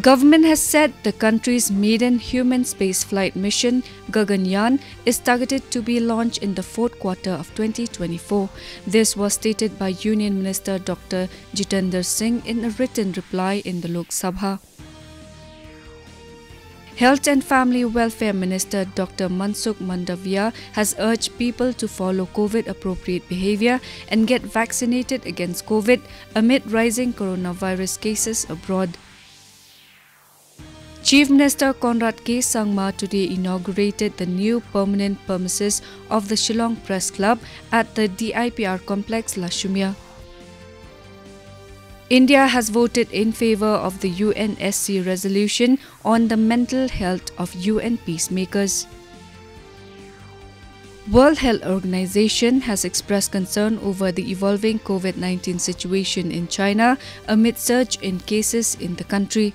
Government has said the country's maiden human spaceflight mission, Gaganyaan, is targeted to be launched in the fourth quarter of 2024. This was stated by Union Minister Dr. Jitendra Singh in a written reply in the Lok Sabha. Health and Family Welfare Minister Dr. Mansukh Mandavia has urged people to follow COVID-appropriate behavior and get vaccinated against COVID amid rising coronavirus cases abroad. Chief Minister Conrad K. Sangma today inaugurated the new permanent premises of the Shillong Press Club at the DIPR complex La Shumia. India has voted in favor of the UNSC resolution on the mental health of UN peacemakers. World Health Organization has expressed concern over the evolving COVID-19 situation in China amid surge in cases in the country.